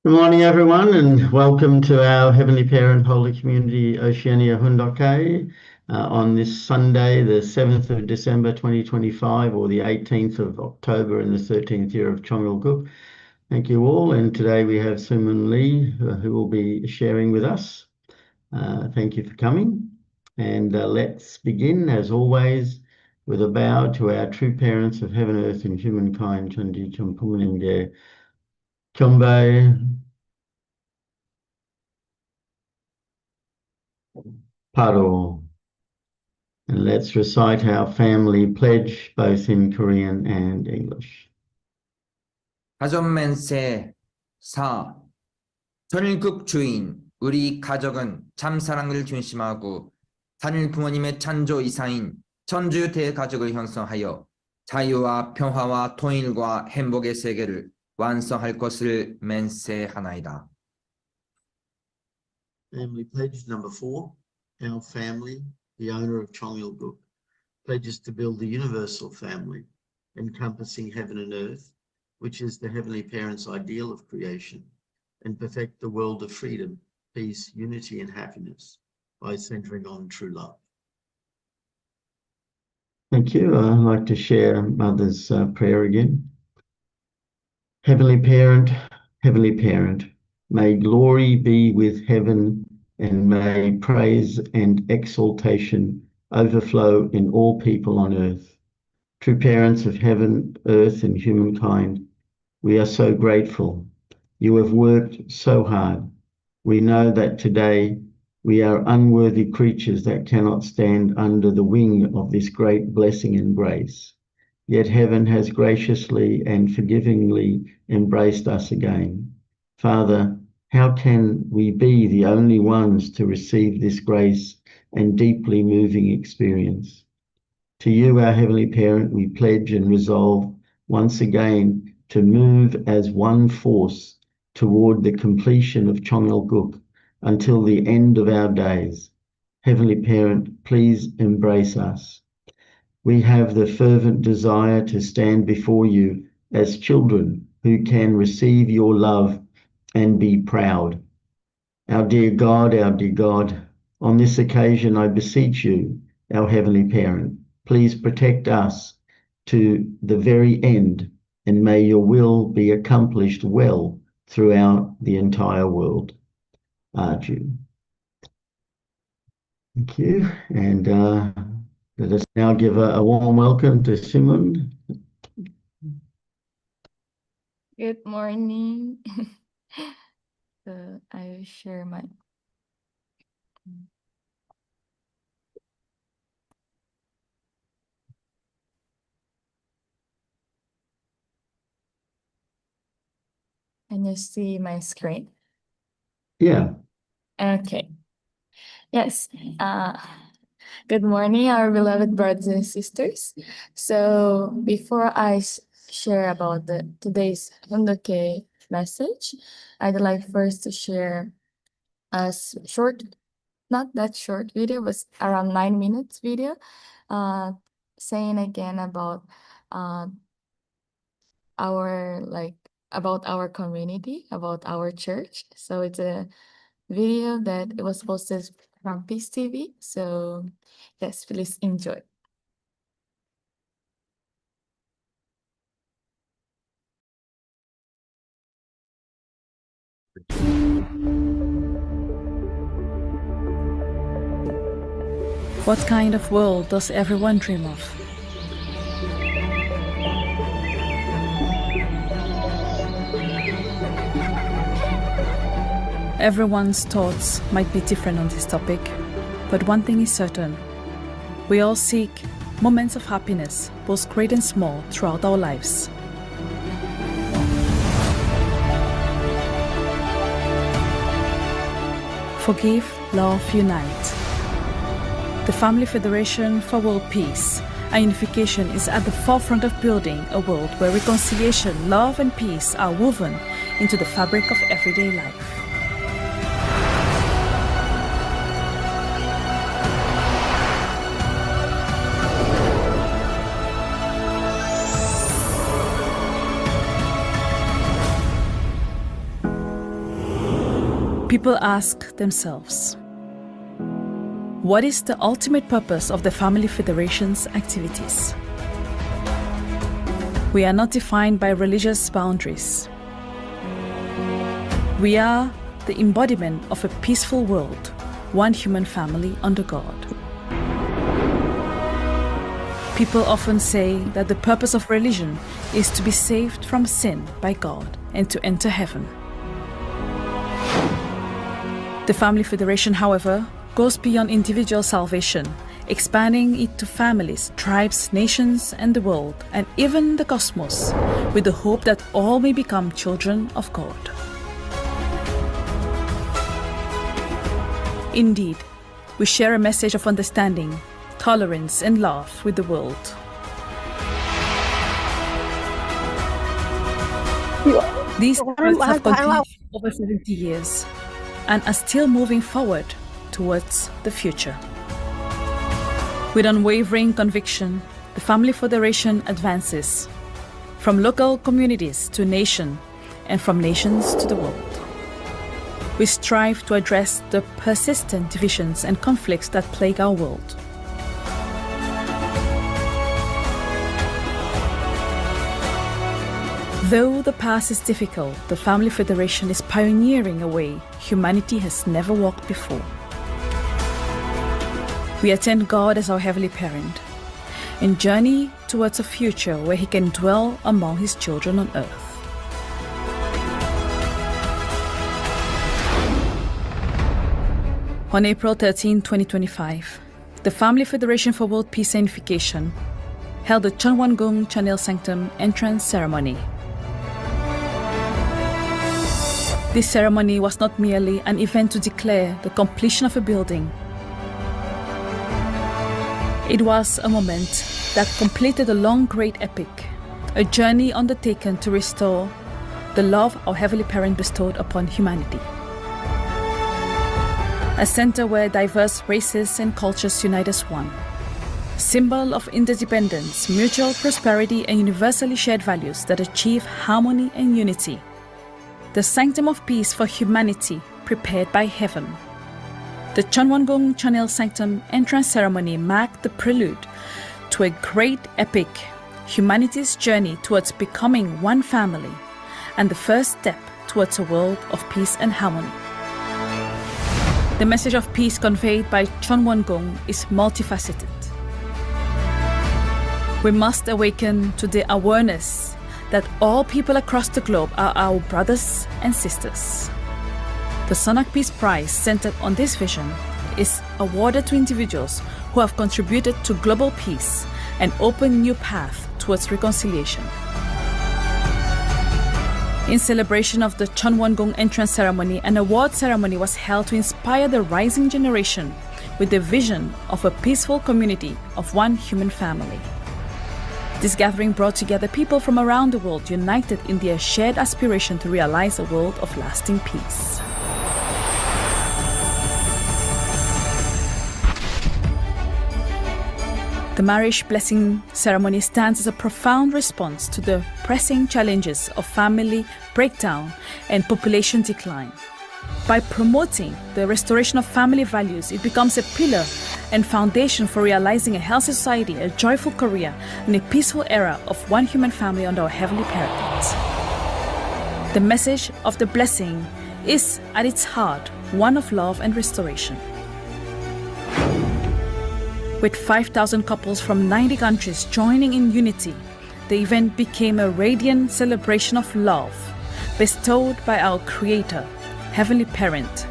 Good morning, everyone, and welcome to our Heavenly Parent Holy Community Oceania Hundoke on this Sunday, the 7th of December 2025, or the 18th of October in the 13th year of Chongalguk. Thank you all, and today we have Simeun Lee, who will be sharing with us. Thank you for coming, and let's begin, as always, with a bow to our true parents of heaven, earth, and humankind, Chandi Champuminge, Kyombe, Paro. And let's recite our family pledge both in Korean and English. 가전맨세 4. 전일국 주인 우리 가족은 참 사랑을 중심하고 단일 부모님의 찬조 이사인 전주 대가족을 형성하여 자유와 평화와 통일과 행복의 세계를 완성할 것을 맹세하나이다. Family pledge number 4. Our family, the owner of Chongalguk, pledges to build the universal family, encompassing heaven and earth, which is the Heavenly Parent's ideal of creation, and perfect the world of freedom, peace, unity, and happiness by centering on true love. Thank you. I'd like to share Mother's prayer again. Heavenly Parent, may glory be with heaven, and may praise and exaltation overflow in all people on earth. True parents of heaven, earth, and humankind, we are so grateful. You have worked so hard. We know that today we are unworthy creatures that cannot stand under the wing of this great blessing and grace. Yet heaven has graciously and forgivingly embraced us again. Father, how can we be the only ones to receive this grace and deeply moving experience? To you, our Heavenly Parent, we pledge and resolve once again to move as one force toward the completion of Chongalguk until the end of our days. Heavenly Parent, please embrace us. We have the fervent desire to stand before you as children who can receive your love and be proud. Our dear God, on this occasion I beseech you, our Heavenly Parent, please protect us to the very end, and may your will be accomplished well throughout the entire world. Arju. Thank you. And let us now give a warm welcome to Simeun. Good morning. I will share my Can you see my screen? Yeah. Okay. Yes. Good morning, our beloved brothers and sisters. So before I share about today's Hondoke message, I'd like first to share a short, not that short video, but around 9 minutes video, saying again about our community, about our church. So it's a video that it was posted from Peace TV. So yes, please enjoy. What kind of world does everyone dream of? Everyone's thoughts might be different on this topic, but one thing is certain. We all seek moments of happiness, both great and small, throughout our lives. Forgive, love, unite. The Family Federation for World Peace and Unification is at the forefront of building a world where reconciliation, love, and peace are woven into the fabric of everyday life. people ask themselves, what is the ultimate purpose of the Family Federation's activities? We are not defined by religious boundaries. We are the embodiment of a peaceful world, one human family under God. People often say that the purpose of religion is to be saved from sin by God and to enter heaven. The Family Federation, however, goes beyond individual salvation, expanding it to families, tribes, nations, and the world, and even the cosmos, with the hope that all may become children of God. Indeed, we share a message of understanding, tolerance, and love with the world. These efforts have continued for over 70 years and are still moving forward towards the future. With unwavering conviction, the Family Federation advances from local communities to nation and from nations to the world. We strive to address the persistent divisions and conflicts that plague our world. Though the past is difficult, the Family Federation is pioneering a way humanity has never walked before. We attend God as our Heavenly Parent and journey towards a future where He can dwell among His children on earth. On April 13, 2025, the Family Federation for World Peace and Unification held the Chunwon-gung Chanel Sanctum entrance ceremony. This ceremony was not merely an event to declare the completion of a building. It was a moment that completed a long, great epic, a journey undertaken to restore the love our Heavenly Parent bestowed upon humanity. A center where diverse races and cultures unite as one. Symbol of interdependence, mutual prosperity, and universally shared values that achieve harmony and unity. The sanctum of peace for humanity prepared by heaven. The Chunwon-gung Chanel Sanctum entrance ceremony marked the prelude to a great epic, humanity's journey towards becoming one family, and the first step towards a world of peace and harmony. The message of peace conveyed by Chunwon-gung is multifaceted. We must awaken to the awareness that all people across the globe are our brothers and sisters. The Sonak Peace Prize, centered on this vision, is awarded to individuals who have contributed to global peace and opened new paths towards reconciliation. In celebration of the Chunwon-gung entrance ceremony, an award ceremony was held to inspire the rising generation with the vision of a peaceful community of one human family. This gathering brought together people from around the world united in their shared aspiration to realize a world of lasting peace. The marriage blessing ceremony stands as a profound response to the pressing challenges of family breakdown and population decline. By promoting the restoration of family values, it becomes a pillar and foundation for realizing a healthy society, a joyful career, and a peaceful era of one human family under our Heavenly Parent. The message of the blessing is at its heart one of love and restoration. With 5,000 couples from 90 countries joining in unity, the event became a radiant celebration of love bestowed by our Creator, Heavenly Parent.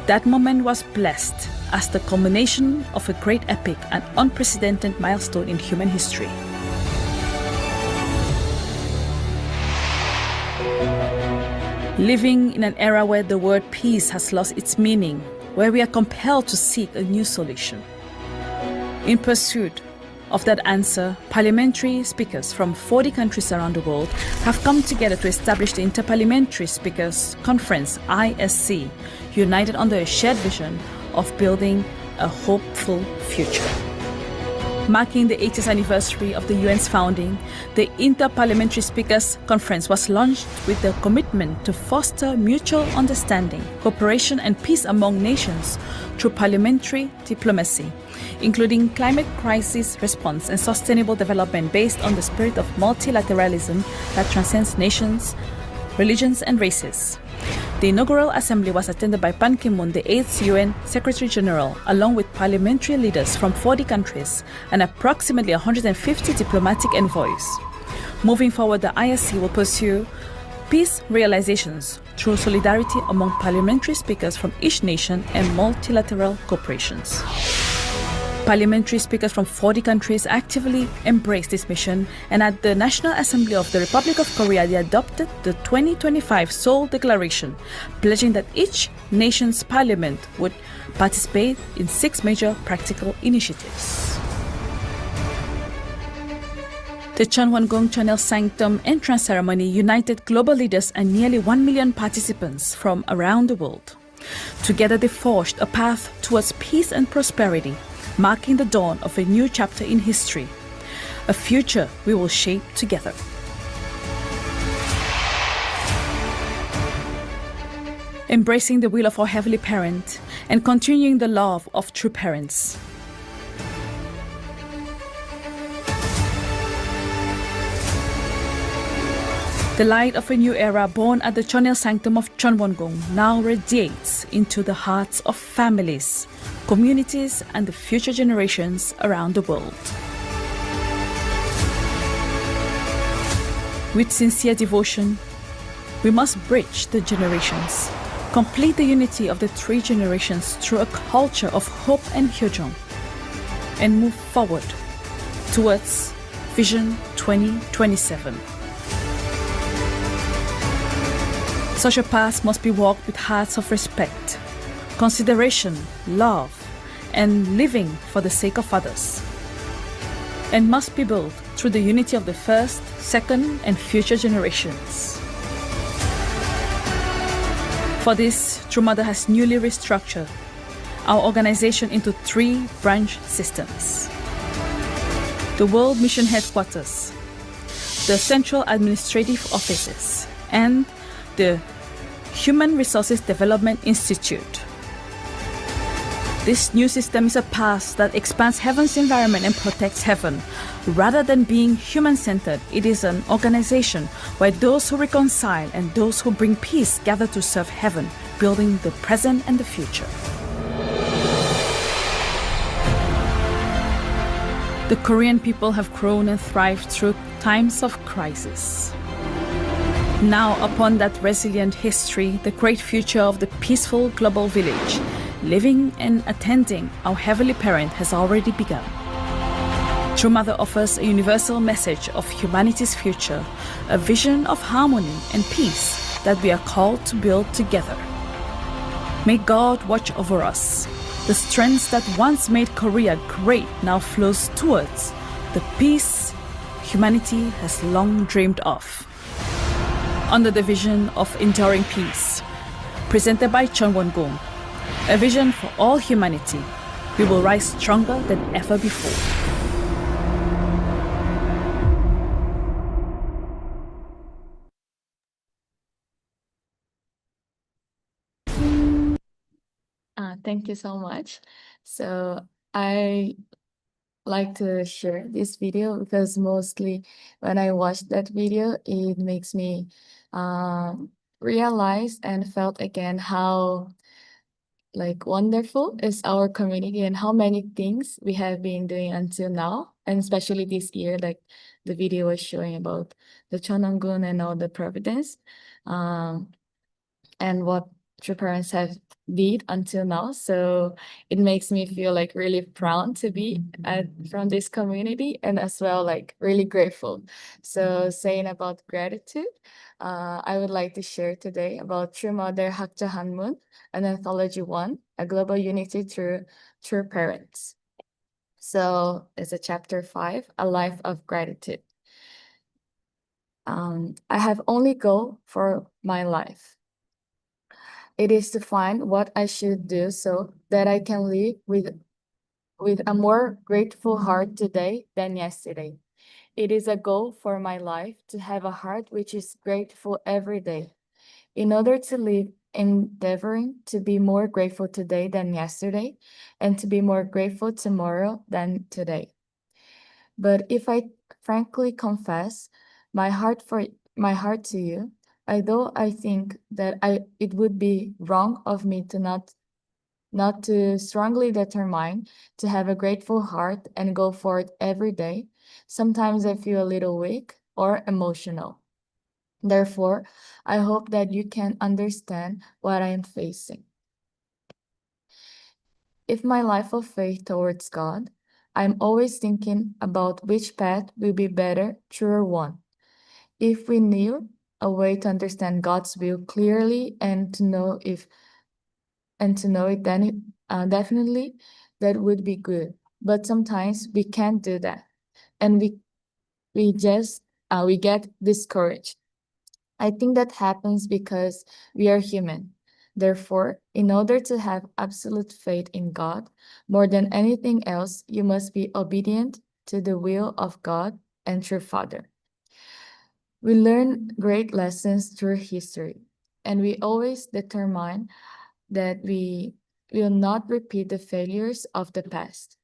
That moment was blessed as the culmination of a great epic and unprecedented milestone in human history. Living in an era where the word peace has lost its meaning, where we are compelled to seek a new solution. In pursuit of that answer, parliamentary speakers from 40 countries around the world have come together to establish the Interparliamentary Speakers Conference, ISC, united under a shared vision of building a hopeful future. Marking the 80th anniversary of the UN's founding, the Inter-Parliamentary Speakers Conference was launched with the commitment to foster mutual understanding, cooperation and peace among nations through parliamentary diplomacy, including climate crisis response and sustainable development based on the spirit of multilateralism that transcends nations, religions and races. The inaugural assembly was attended by Ban Ki-moon, the 8th UN Secretary General, along with parliamentary leaders from 40 countries and approximately 150 diplomatic envoys. Moving forward, the ISC will pursue peace realizations through solidarity among parliamentary speakers from each nation and multilateral cooperations. Parliamentary speakers from 40 countries actively embraced this mission, and at the National Assembly of the Republic of Korea, they adopted the 2025 Seoul Declaration, pledging that each nation's parliament would participate in 6 major practical initiatives. The Cheonwon-gung Cheonil Sanctum entrance ceremony united global leaders and nearly 1 million participants from around the world. Together they forged a path towards peace and prosperity, marking the dawn of a new chapter in history, a future we will shape together. Embracing the will of our Heavenly Parent and continuing the love of true parents. The light of a new era born at the Cheonil Sanctum of Cheonwon-gung now radiates into the hearts of families, communities, and the future generations around the world. With sincere devotion, we must bridge the generations, complete the unity of the 3 generations through a culture of hope and hyojong, and move forward towards Vision 2027. Such a path must be walked with hearts of respect, consideration, love, and living for the sake of others, and must be built through the unity of the first, second, and future generations. For this, True Mother has newly restructured our organization into 3 branch systems: the World Mission Headquarters, the Central Administrative Offices, and the Human Resources Development Institute. This new system is a path that expands heaven's environment and protects heaven. Rather than being human-centered, it is an organization where those who reconcile and those who bring peace gather to serve heaven, building the present and the future. The Korean people have grown and thrived through times of crisis. Now, upon that resilient history, the great future of the peaceful global village, living and attending our Heavenly Parent, has already begun. True Mother offers a universal message of humanity's future, a vision of harmony and peace that we are called to build together. May God watch over us. The strength that once made Korea great now flows towards the peace humanity has long dreamed of. Under the vision of enduring peace, presented by Cheonwon-gung, a vision for all humanity, we will rise stronger than ever before. Thank you so much. So I like to share this video because mostly when I watched that video, it makes me realize and felt again how wonderful is our community and how many things we have been doing until now, and especially this year, like the video was showing about the Cheonwon-gun and all the Providence, and what true parents have did until now. So it makes me feel really proud to be from this community, and as well really grateful. So saying about gratitude, I would like to share today about True Mother Hakja Hanmun, an anthology 1, a global unity through true parents. So it's a chapter 5, a life of gratitude. I have only goal for my life. It is to find what I should do so that I can live with with a more grateful heart today than yesterday. It is a goal for my life to have a heart which is grateful every day. In order to live endeavoring to be more grateful today than yesterday and to be more grateful tomorrow than today. But if I frankly confess my heart to you, although I think that it would be wrong of me to not to strongly determine to have a grateful heart and go for it every day, sometimes I feel a little weak or emotional. Therefore, I hope that you can understand what I am facing. If my life of faith towards God, I'm always thinking about which path will be better, truer one. If we knew a way to understand God's will clearly and to know it, then definitely that would be good. But sometimes we can't do that, and we just we get discouraged. I think that happens because we are human. Therefore, in order to have absolute faith in God, more than anything else, you must be obedient to the will of God and true Father. We learn great lessons through history, and we always determine that we will not repeat the failures of the past.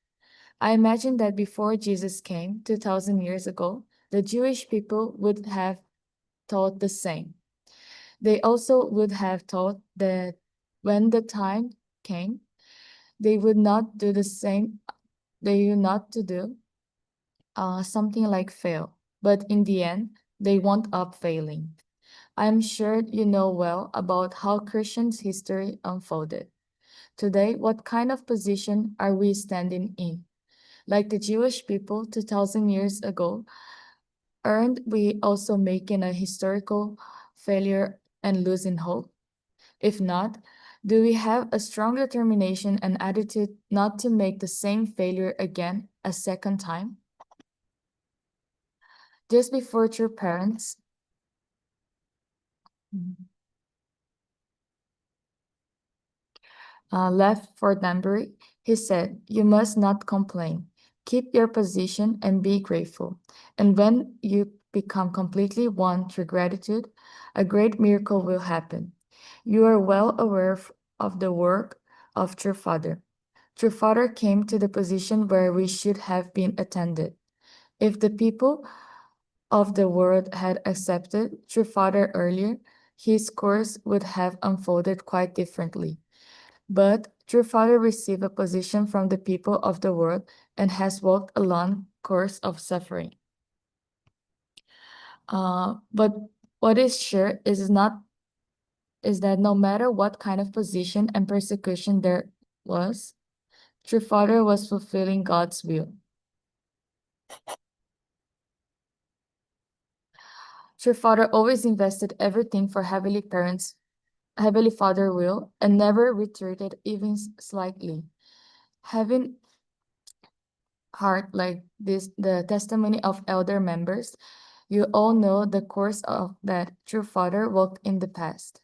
I imagine that before Jesus came 2,000 years ago, the Jewish people would have thought the same. They also would have thought that when the time came, they would not do the same, they would not to do something like fail. But in the end, they wound up failing. I'm sure you know well about how Christians' history unfolded. Today, what kind of position are we standing in? Like the Jewish people 2,000 years ago, aren't we also making a historical failure and losing hope? If not, do we have a strong determination and attitude not to make the same failure again a second time? Just before your parents left for Danbury, he said, "You must not complain. Keep your position and be grateful. And when you become completely won through gratitude, a great miracle will happen. You are well aware of the work of True Father. True Father came to the position where we should have been attended. If the people of the world had accepted True Father earlier, his course would have unfolded quite differently. But True Father received a position from the people of the world and has walked a long course of suffering. But what is sure is that no matter what kind of position and persecution there was, True Father was fulfilling God's will. True Father always invested everything for Heavenly Father will, and never retreated even slightly. Having heard like this, the testimony of elder members, you all know the course of that True Father walked in the past.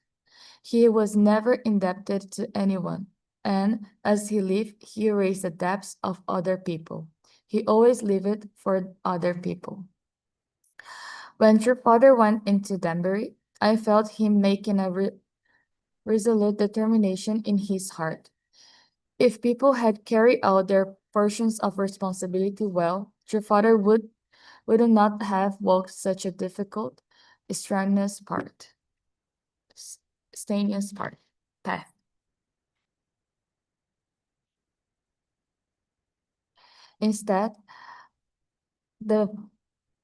He was never indebted to anyone, and as he lived, he raised the debts of other people. He always lived for other people. When True Father went into Danbury, I felt him making a resolute determination in his heart. If people had carried out their portions of responsibility well, True Father would not have walked such a difficult, strenuous path. Instead,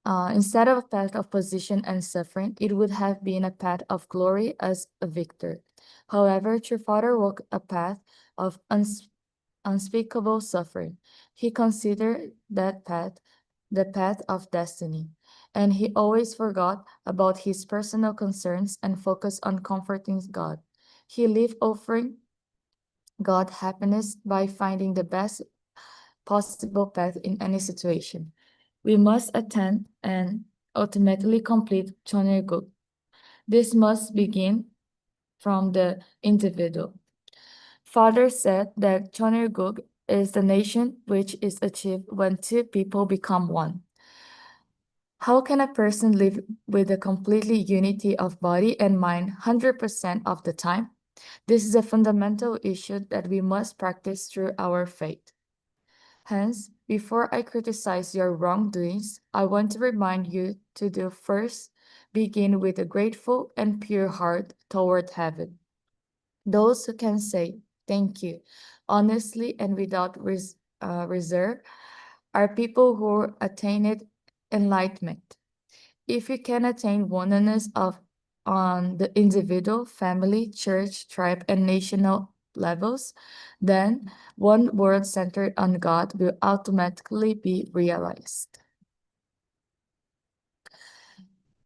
instead of a path of position and suffering, it would have been a path of glory as a victor. However, True Father walked a path of unspeakable suffering. He considered that path the path of destiny, and he always forgot about his personal concerns and focused on comforting God. He lived offering God happiness by finding the best possible path in any situation. We must attend and ultimately complete Chonerguk. This must begin from the individual. Father said that Chonerguk is the nation which is achieved when two people become one. How can a person live with a completely unity of body and mind 100% of the time? This is a fundamental issue that we must practice through our faith. Hence, before I criticize your wrongdoings, I want to remind you to do first begin with a grateful and pure heart toward heaven. Those who can say thank you honestly and without reserve are people who attained enlightenment. If you can attain oneness on the individual, family, church, tribe, and national levels, then one world centered on God will automatically be realized.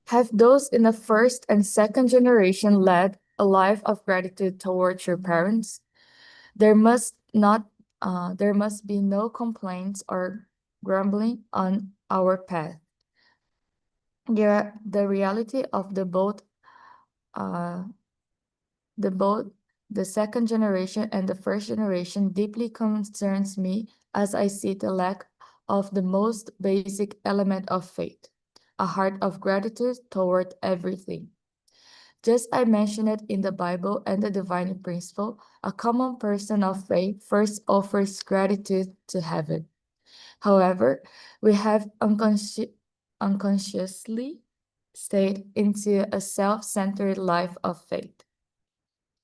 Have those in the first and second generation led a life of gratitude towards your parents? There must be no complaints or grumbling on our path. The reality of the second generation and the first generation deeply concerns me as I see the lack of the most basic element of faith, a heart of gratitude toward everything. Just I mentioned it in the Bible and the divine principle, a common person of faith first offers gratitude to heaven. However, we have unconsciously stayed into a self-centered life of faith.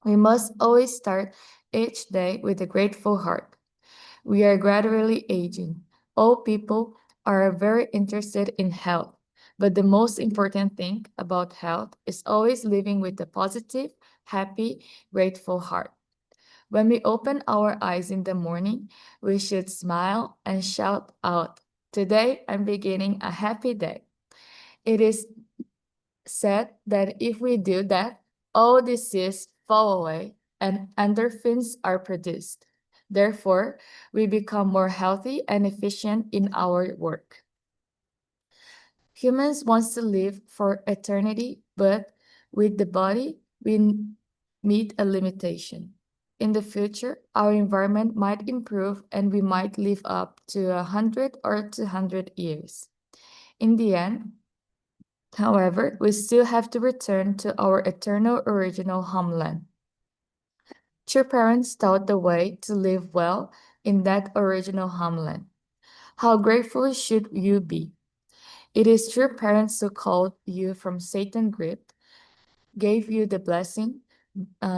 We must always start each day with a grateful heart. We are gradually aging. All people are very interested in health, but the most important thing about health is always living with a positive, happy, grateful heart. When we open our eyes in the morning, we should smile and shout out, "Today I'm beginning a happy day." It is said that if we do that, all disease fall away and endorphins are produced. Therefore, we become more healthy and efficient in our work. Humans want to live for eternity, but with the body, we meet a limitation. In the future, our environment might improve and we might live up to 100 or 200 years. In the end, however, we still have to return to our eternal original homeland. True parents taught the way to live well in that original homeland. How grateful should you be? It is true parents who called you from Satan's grip, gave you the blessing,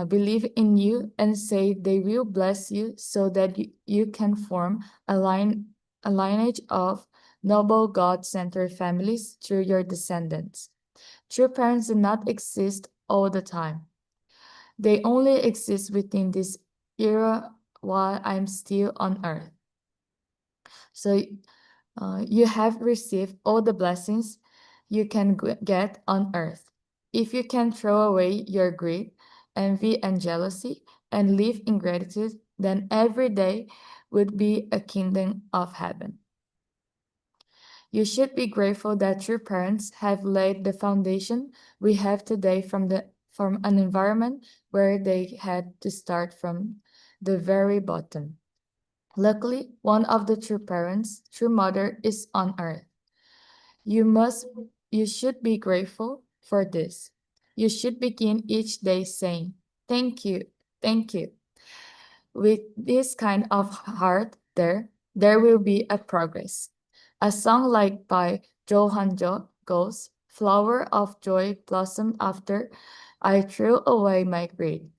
believe in you, and say they will bless you so that you can form a lineage of noble God-centered families through your descendants. True parents do not exist all the time. They only exist within this era while I'm still on earth. So you have received all the blessings you can get on earth. If you can throw away your greed, envy, and jealousy and live in gratitude, then every day would be a kingdom of heaven. You should be grateful that your parents have laid the foundation we have today from an environment where they had to start from the very bottom. Luckily, one of the true parents, true mother, is on earth. You should be grateful for this. You should begin each day saying, "Thank you, thank you." With this kind of heart there will be a progress. A song like by Johan Jo goes, "Flower of joy blossomed after I threw away my greed."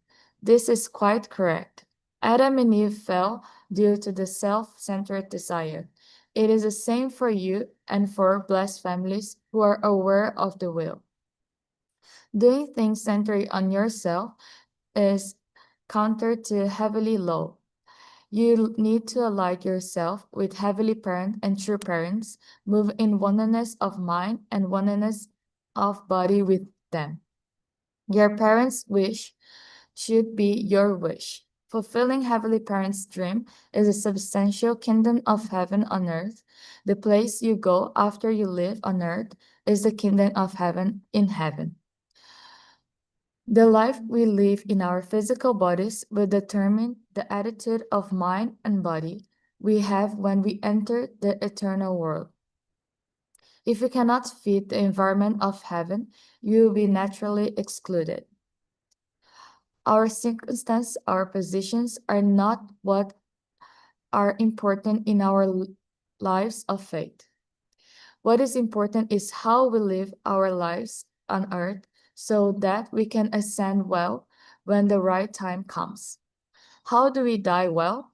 This is quite correct. Adam and Eve fell due to the self-centered desire. It is the same for you and for blessed families who are aware of the will. Doing things centered on yourself is counter to heavenly law. You need to align yourself with heavenly parent and true parents, move in oneness of mind and oneness of body with them. Your parents' wish should be your wish. Fulfilling heavenly parents' dream is a substantial kingdom of heaven on earth. The place you go after you live on earth is the kingdom of heaven in heaven. The life we live in our physical bodies will determine the attitude of mind and body we have when we enter the eternal world. If you cannot fit the environment of heaven, you will be naturally excluded. Our circumstances, our positions are not what are important in our lives of faith. What is important is how we live our lives on earth so that we can ascend well when the right time comes. How do we die well?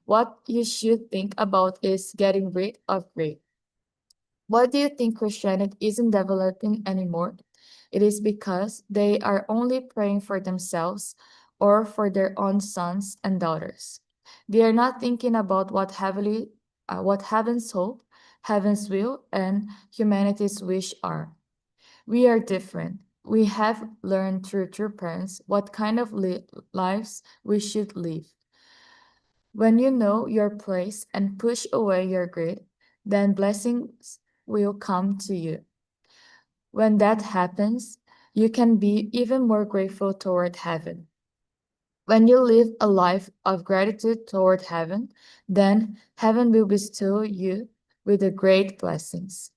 What you should think about is getting rid of grief. Why do you think Christianity isn't developing anymore? It is because they are only praying for themselves or for their own sons and daughters. They are not thinking about what heaven's hope, heaven's will, and humanity's wish are. We are different. We have learned through true parents what kind of lives we should live. When you know your place and push away your greed, then blessings will come to you. When that happens, you can be even more grateful toward heaven. When you live a life of gratitude toward heaven, then heaven will bestow you with the great blessings.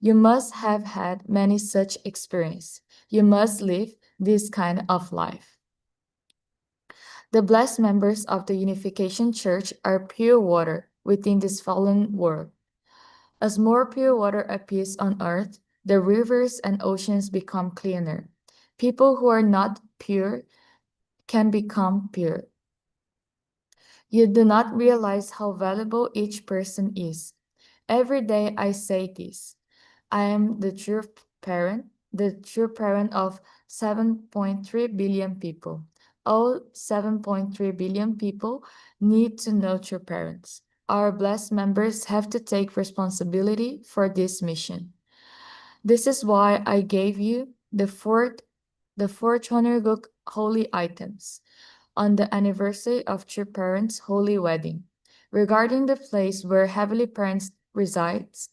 You must have had many such experiences. You must live this kind of life. The blessed members of the Unification Church are pure water within this fallen world. As more pure water appears on earth, the rivers and oceans become cleaner. People who are not pure can become pure. You do not realize how valuable each person is. Every day I say this. I am the true parent of 7.3 billion people. All 7.3 billion people need to know true parents. Our blessed members have to take responsibility for this mission. This is why I gave you the four Chonrguk holy items on the anniversary of True Parents' holy wedding. Regarding the place where Heavenly Parents resides,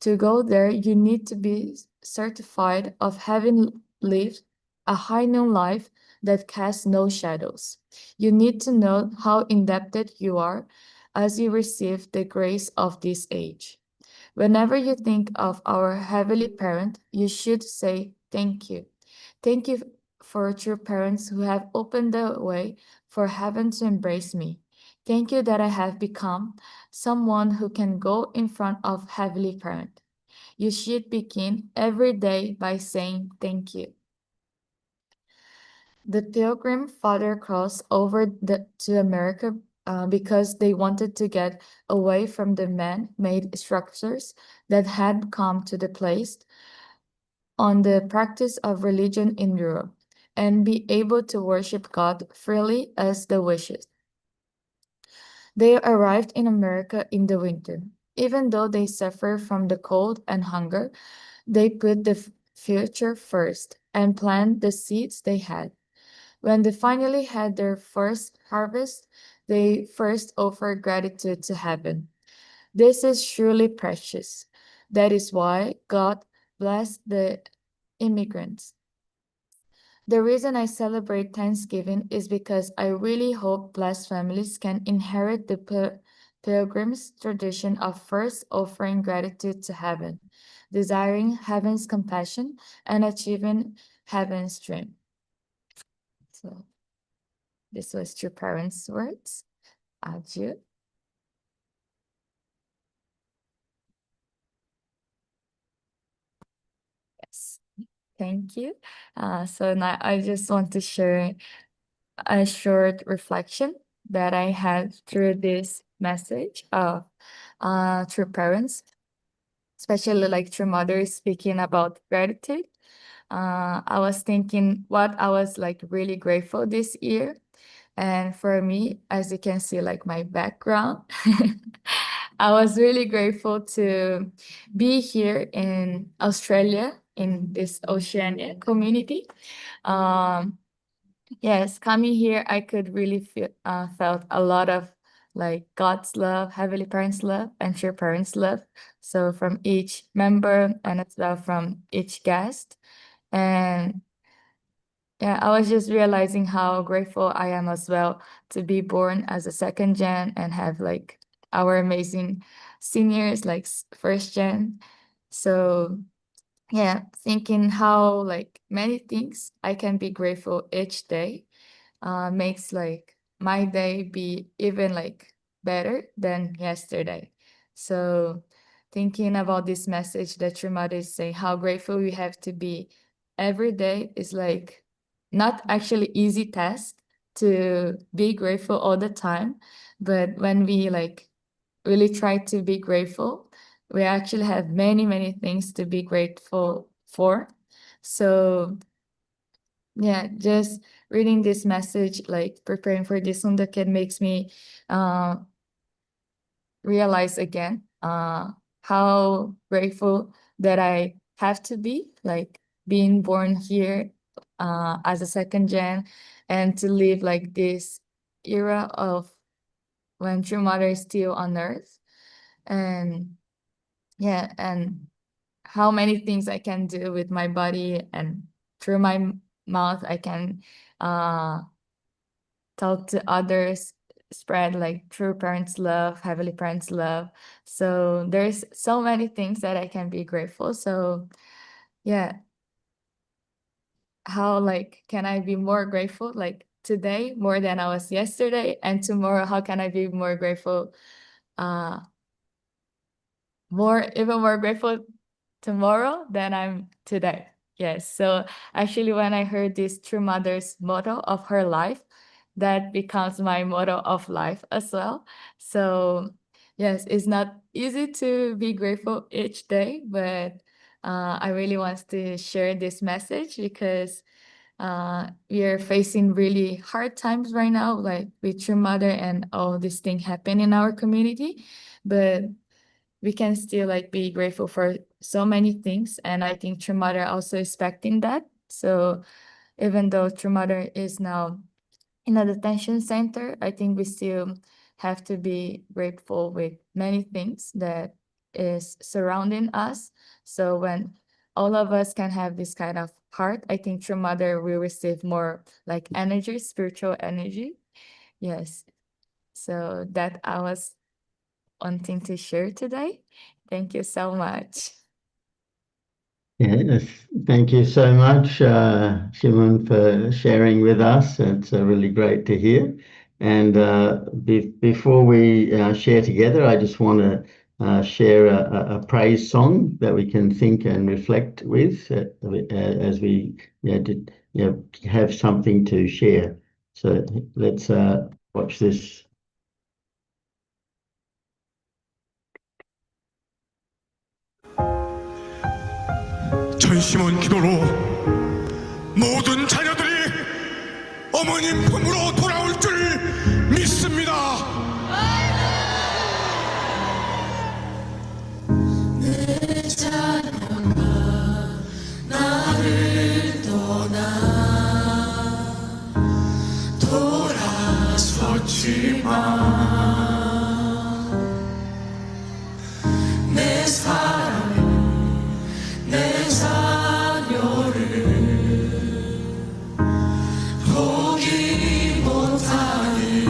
to go there, you need to be certified of having lived a high noon life that casts no shadows. You need to know how indebted you are as you receive the grace of this age. Whenever you think of our Heavenly Parent, you should say thank you. Thank you for true parents who have opened the way for heaven to embrace me. Thank you that I have become someone who can go in front of Heavenly Parent. You should begin every day by saying thank you. The Pilgrim Father crossed over to America because they wanted to get away from the man-made structures that had come to the place on the practice of religion in Europe and be able to worship God freely as they wished. They arrived in America in the winter. Even though they suffer from the cold and hunger, they put the future first and planted the seeds they had. When they finally had their first harvest, they first offered gratitude to heaven. This is truly precious. That is why God blessed the immigrants. The reason I celebrate Thanksgiving is because I really hope blessed families can inherit the pilgrim's tradition of first offering gratitude to heaven, desiring heaven's compassion, and achieving heaven's dream. So this was True Parents' words. Adieu. Yes, thank you. So now I just want to share a short reflection that I had through this message of True Parents, especially like True Mothers speaking about gratitude. I was thinking what I was like really grateful this year. And for me, as you can see, like my background, I was really grateful to be here in Australia in this Oceania community. Yes, coming here, I could really felt a lot of like God's love, Heavenly Parents' love, and True Parents' love. So from each member and as well from each guest. And yeah, I was just realizing how grateful I am as well to be born as a second gen and have like our amazing seniors like first gen. So yeah, thinking how like many things I can be grateful each day makes like my day be even like better than yesterday. So thinking about this message that your mother is saying, how grateful we have to be every day is like not actually easy task to be grateful all the time. But when we like really try to be grateful, we actually have many, many things to be grateful for. So yeah, just reading this message, like preparing for this on the kid makes me realize again how grateful that I have to be, like being born here as a second gen and to live like this era of when True Mother is still on earth. And yeah, and how many things I can do with my body and through my mouth I can talk to others, spread like true parents love, heavenly parents love. So there's so many things that I can be grateful. So yeah, how like can I be more grateful like today more than I was yesterday, and tomorrow how can I be more grateful even more grateful tomorrow than I'm today. Yes. So actually, when I heard this True Mother's motto of her life, that becomes my motto of life as well. So yes, it's not easy to be grateful each day, but I really want to share this message because we are facing really hard times right now, like with True Mother and all this thing happen in our community. But we can still like be grateful for so many things. And I think True Mother also expecting that. So even though True Mother is now in a detention center, I think we still have to be grateful with many things that is surrounding us. So when all of us can have this kind of heart, I think True Mother will receive more like energy, spiritual energy. Yes. So that I was wanting to share today. Thank you so much. Yes, thank you so much, Simeun, for sharing with us. It's really great to hear. And before we share together, I just want to share a praise song that we can think and reflect with as we have something to share. So let's watch this. 전심원 기도로 모든 자녀들이 어머님 품으로 돌아올 줄 믿습니다. 내 자녀가 나를 떠나 돌아섰지만 내 사랑을 내 자녀를 포기 못하니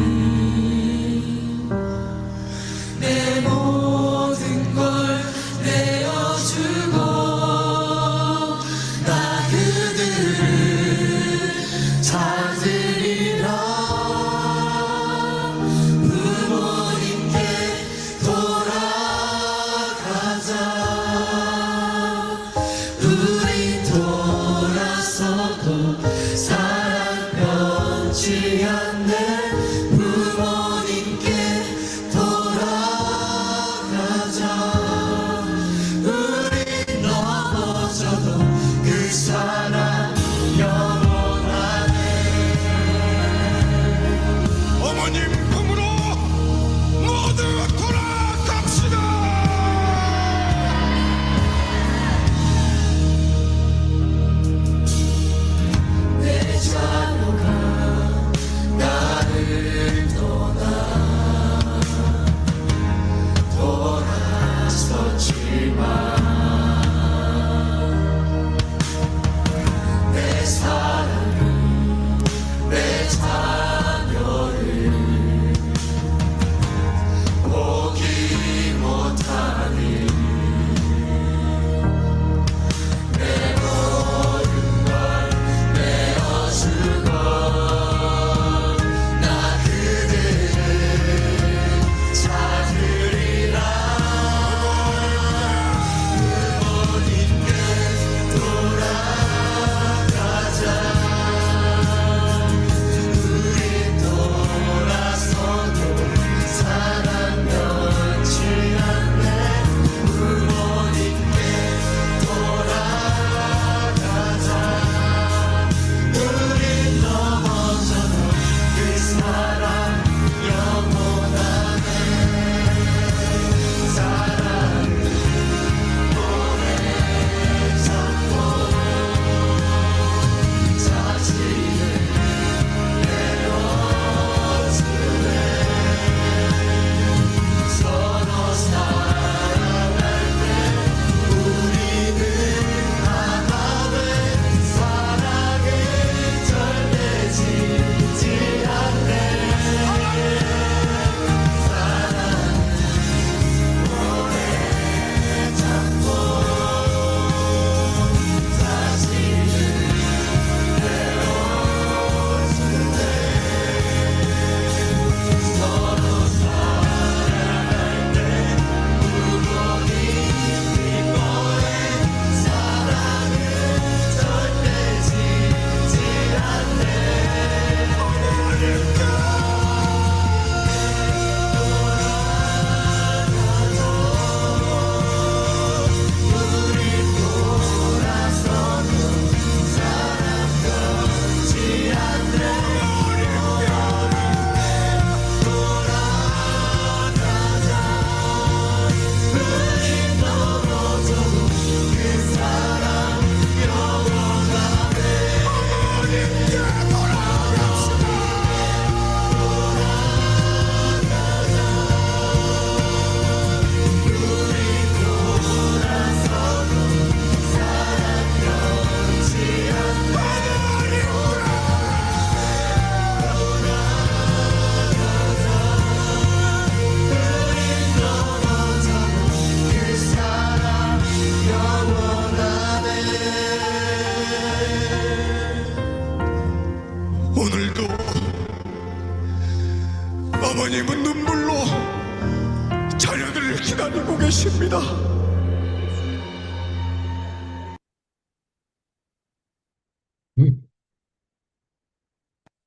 우리를 기다리고 계십니다.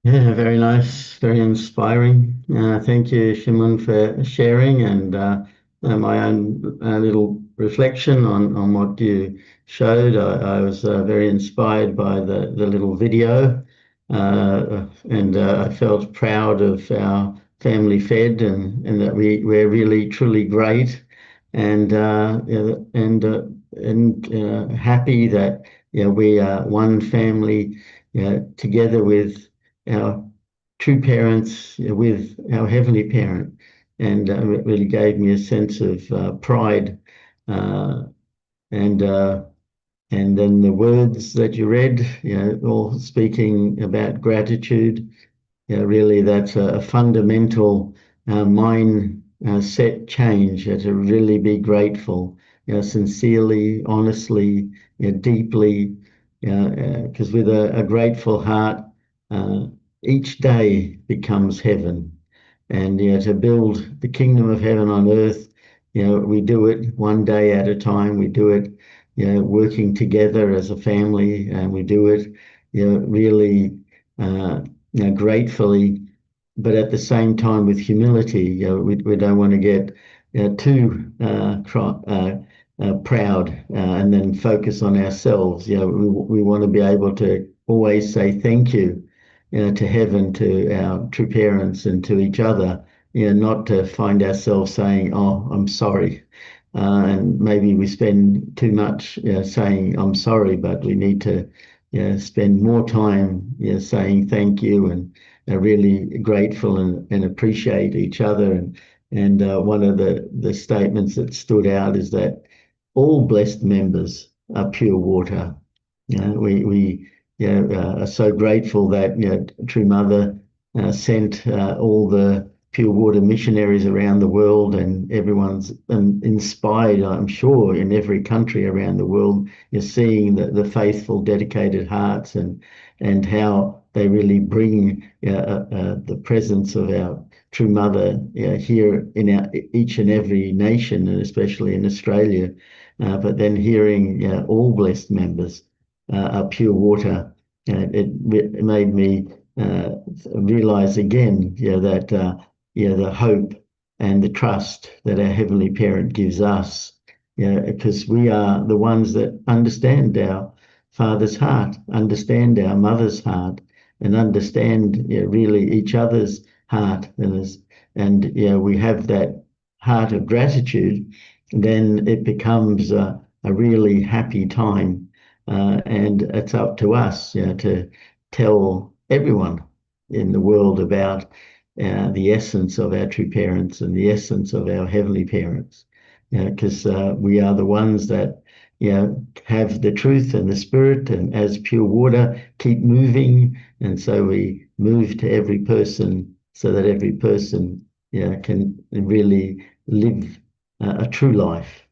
Yeah, very nice, very inspiring. Thank you, Shimon, for sharing and my own little reflection on what you showed. I was very inspired by the little video and I felt proud of our family fed and that we're really, truly great and happy that we are one family together with our true parents with our heavenly parent, and it really gave me a sense of pride. Uh, and then the words that you read, all speaking about gratitude. Really, that's a fundamental mind set change. To really be grateful, sincerely, honestly, deeply, because with a grateful heart, uh, each day becomes heaven. And to build the kingdom of heaven on earth, we do it one day at a time. We do it, working together as a family, and we do it, really. Gratefully, but at the same time with humility. We don't want to get too proud and then focus on ourselves. We want to be able to always say thank you, to heaven, to our true parents, and to each other. Not to find ourselves saying, "Oh, I'm sorry." And maybe we spend too much saying I'm sorry, but we need to spend more time saying thank you and really grateful and appreciate each other. And one of the statements that stood out is that all blessed members are pure water. We are so grateful that True Mother sent all the pure water missionaries around the world, and everyone's inspired, I'm sure, in every country around the world. You're seeing the faithful, dedicated hearts and how they really bring the presence of our True Mother here in each and every nation, and especially in Australia. But then hearing all blessed members are pure water, it made me realize again that the hope and the trust that our Heavenly Parent gives us, because we are the ones that understand our Father's heart, understand our Mother's heart, and understand really each other's heart. And we have that heart of gratitude, then it becomes a really happy time. And it's up to us to tell everyone in the world about the essence of our true parents and the essence of our heavenly parents, because we are the ones that have the truth and the spirit, and as pure water keep moving, and so we move to every person so that every person can really live a true life.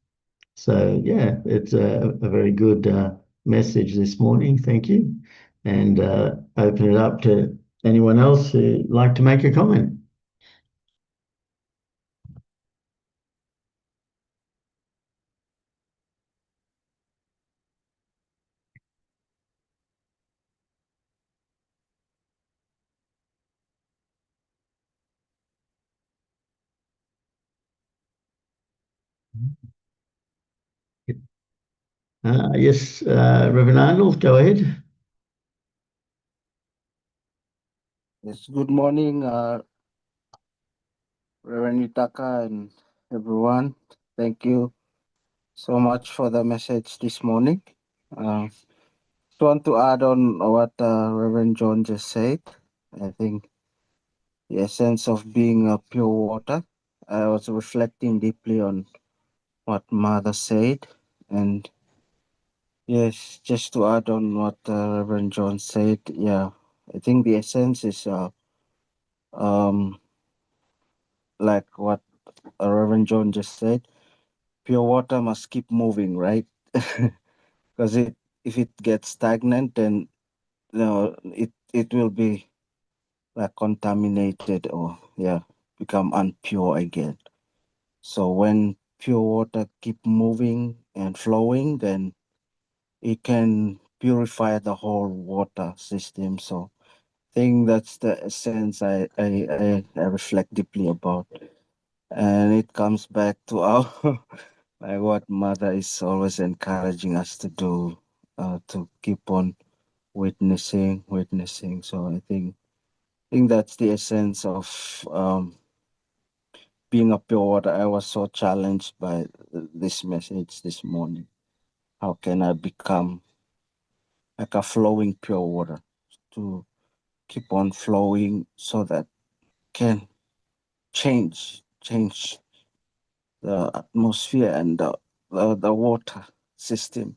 So it's a very good message this morning. Thank you, and open it up to anyone else who'd like to make a comment. Yes, Reverend Arnold, go ahead. Yes, good morning, Reverend Yutaka and everyone. Thank you so much for the message this morning. Just want to add on what Reverend John just said. I think the essence of being a pure water. I was reflecting deeply on what Mother said, and yes, just to add on what Reverend John said. Yeah, I think the essence is like what Reverend John just said. Pure water must keep moving, right? Because if it gets stagnant, then it will be like contaminated or become unpure again. So when pure water keep moving and flowing, then it can purify the whole water system. So I think that's the essence I reflect deeply about. And it comes back to our like what mother is always encouraging us to do, to keep on witnessing. So I think that's the essence of being a pure water. I was so challenged by this message this morning. How can I become like a flowing pure water to keep on flowing so that can change the atmosphere and the water system.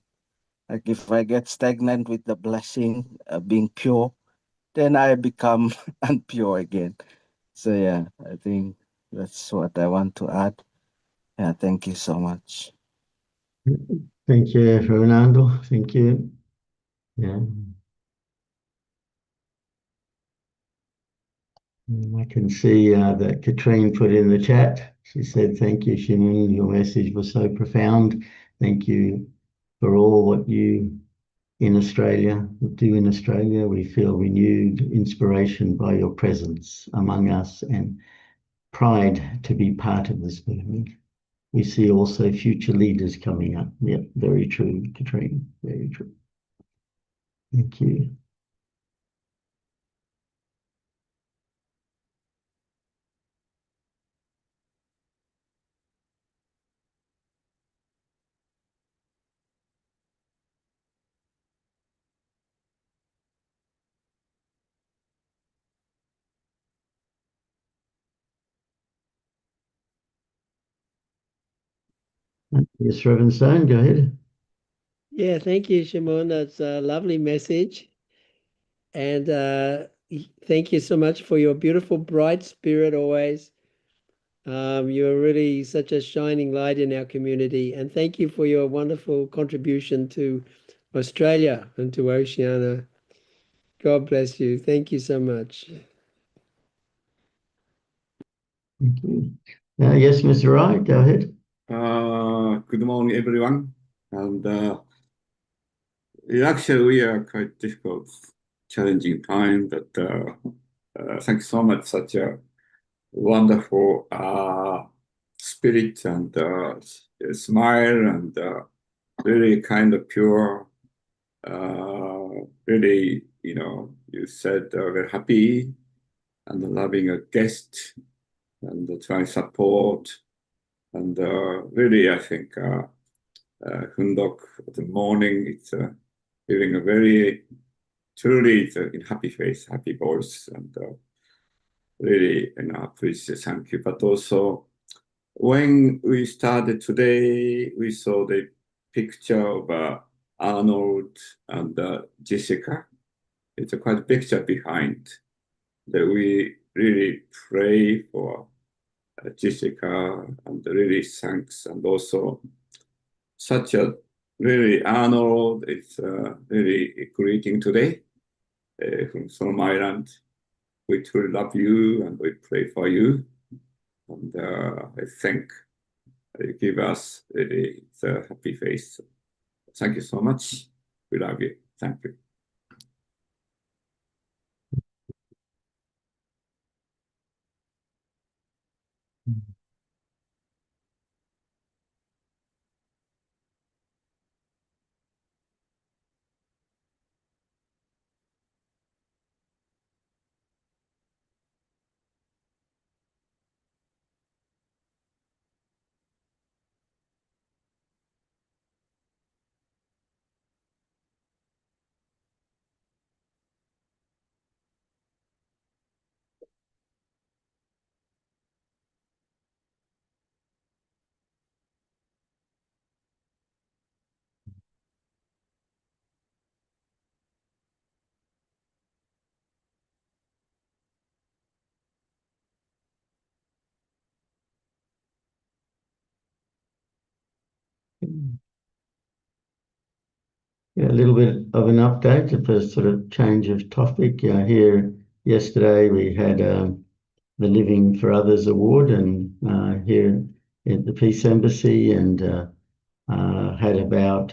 Like if I get stagnant with the blessing being pure, then I become unpure again. So yeah, I think that's what I want to add. Yeah, thank you so much. Thank you, Fernando. Thank you. Yeah. I can see that Katrine put in the chat. She said, "Thank you, Simeun. Your message was so profound. Thank you for all what you in Australia do in Australia. We feel renewed inspiration by your presence among us and pride to be part of this movement. We see also future leaders coming up." Yep, very true, Katrine. Very true. Thank you. Yes, Reverend Stone, go ahead. Yeah, thank you, Shimon. That's a lovely message. And thank you so much for your beautiful, bright spirit always. You're really such a shining light in our community. And thank you for your wonderful contribution to Australia and to Oceania. God bless you. Thank you so much. Thank you. Yes, Mr. Wright, go ahead. Good morning, everyone. And actually, we are quite difficult, challenging time. But thank you so much, such a wonderful spirit and smile and really kind of pure. Really, you said very happy and loving a guest and trying support. And really, I think Hundok, the morning, it's feeling a very, truly in happy face, happy voice, and really, appreciate, thank you. But also, when we started today, we saw the picture of Arnold and Jessica. It's a quite picture behind that we really pray for Jessica and really thanks, and also such a really Arnold. It's really a greeting today from Solomon Island. We truly love you and we pray for you. And I think you give us really the happy face. Thank you so much. We love you. Thank you. Yeah, a little bit of an update, a first sort of change of topic. Here yesterday we had the Living for Others Award, and here at the Peace Embassy, and had about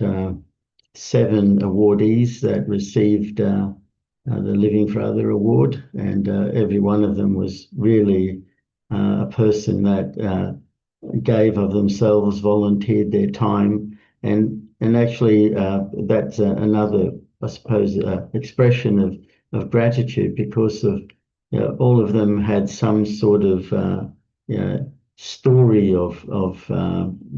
7 awardees that received the Living for Other award, and every one of them was really a person that gave of themselves, volunteered their time, and actually that's another, I suppose, expression of gratitude, because of all of them had some sort of story of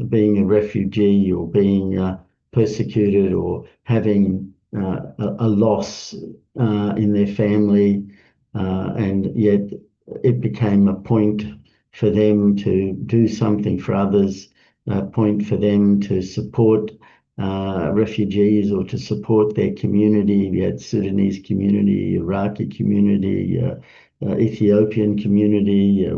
being a refugee, or being persecuted, or having a loss in their family, and yet it became a point for them to do something for others, a point for them to support refugees, or to support their community. We had Sudanese community, Iraqi community, Ethiopian community,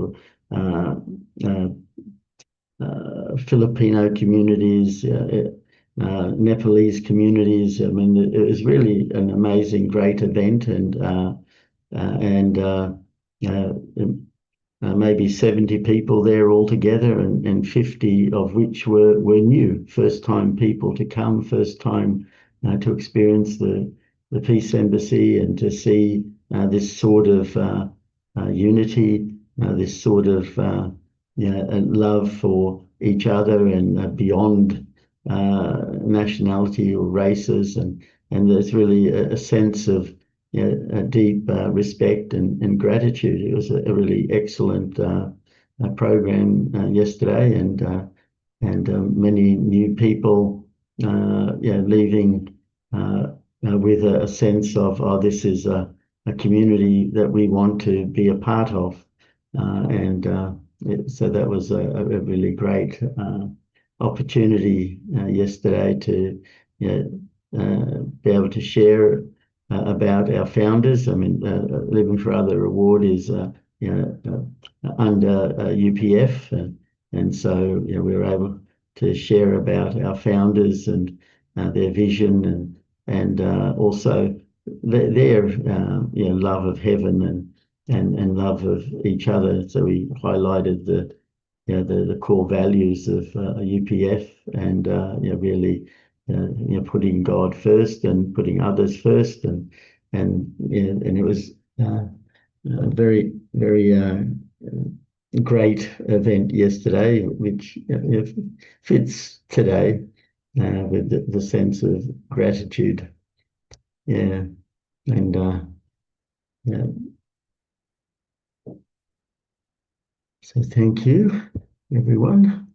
Filipino communities, Nepalese communities. I mean, it was really an amazing, great event, and maybe 70 people there altogether, and 50 of which were new, first-time people to come, first time to experience the Peace Embassy, and to see this sort of unity, this sort of love for each other, and beyond nationality or races, and there's really a sense of a deep respect and gratitude. It was a really excellent program yesterday, and many new people leaving with a sense of, oh, this is a community that we want to be a part of, so that was a really great opportunity yesterday to be able to share about our founders. I mean, Living for Other Award is under UPF, and so we were able to share about our founders and their vision, and also their love of heaven, and love of each other. So we highlighted the core values of UPF, and really putting God first and putting others first, and it was a very, very great event yesterday, which fits today with the sense of gratitude. Yeah, and yeah. So thank you, everyone.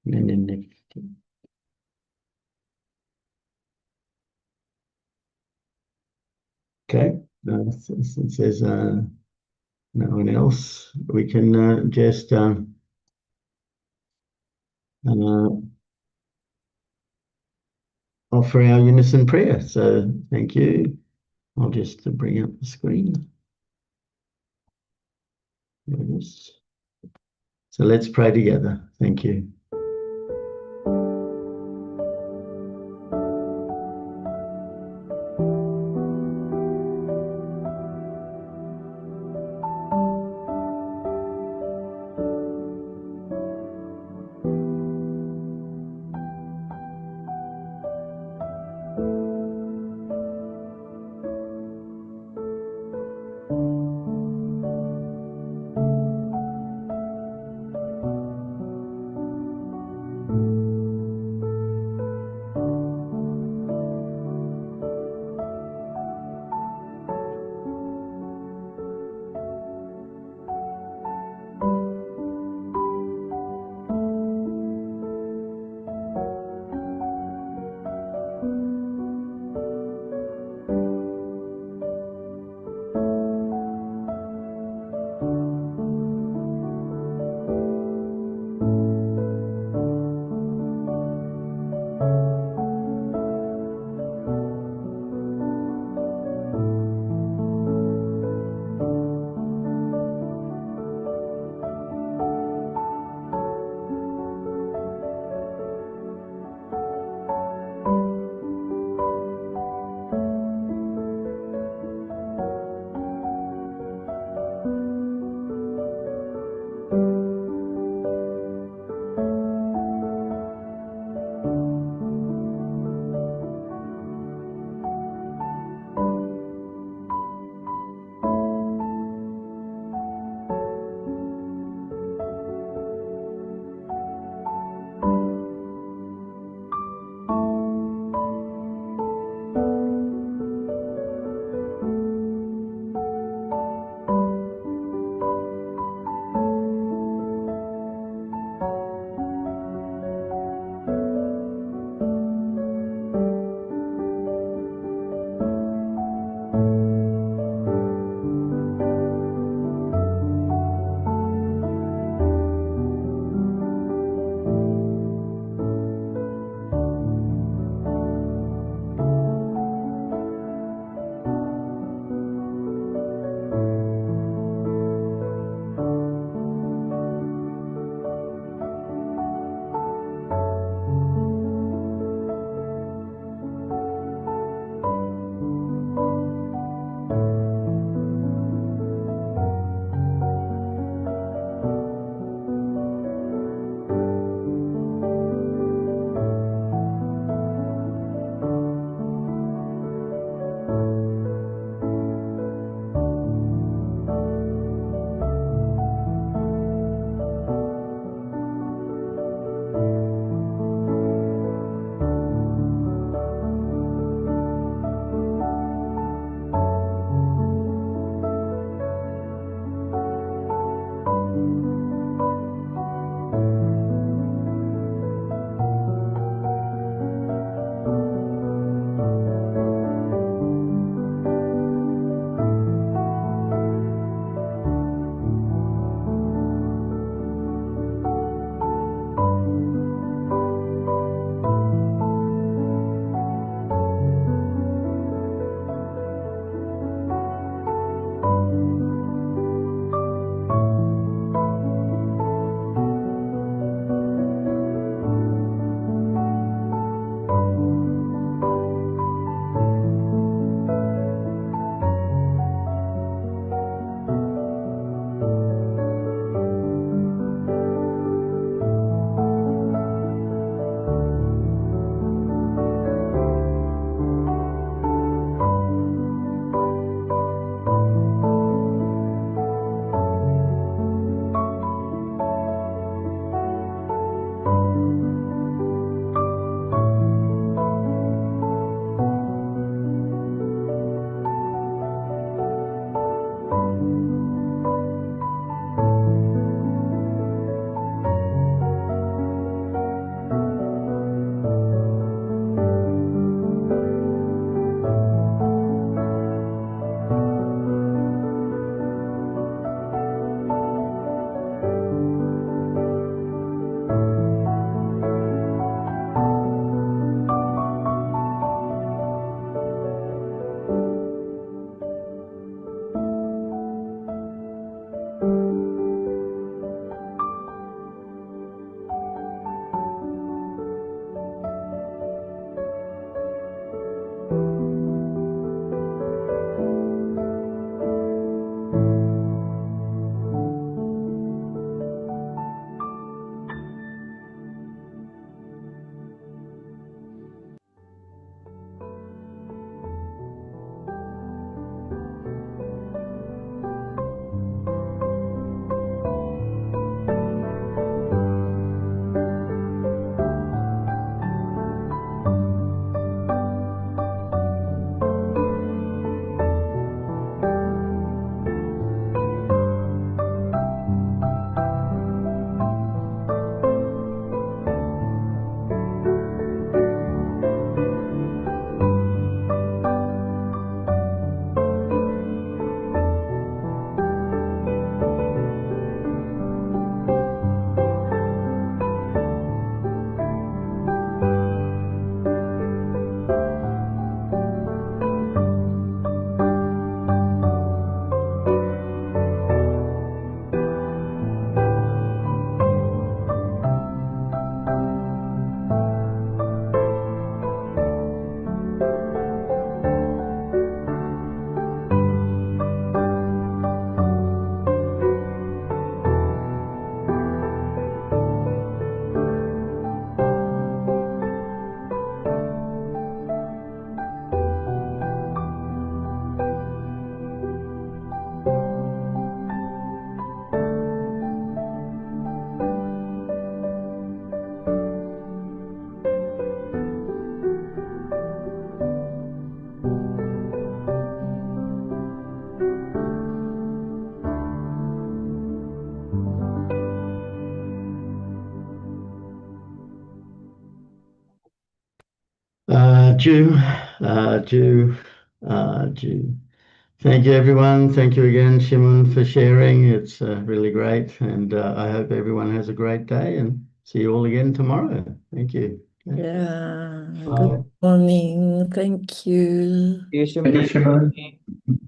And then next. Okay, since there's no one else, we can just offer our unison prayer. So thank you. I'll just bring up the screen. There it is. So let's pray together. Thank you. Jew. Thank you, everyone. Thank you again, Simeun, for sharing. It's really great. And I hope everyone has a great day and see you all again tomorrow. Thank you. Okay. Yeah, Bye. good morning. Thank you. Yes, Thank you, Simeun.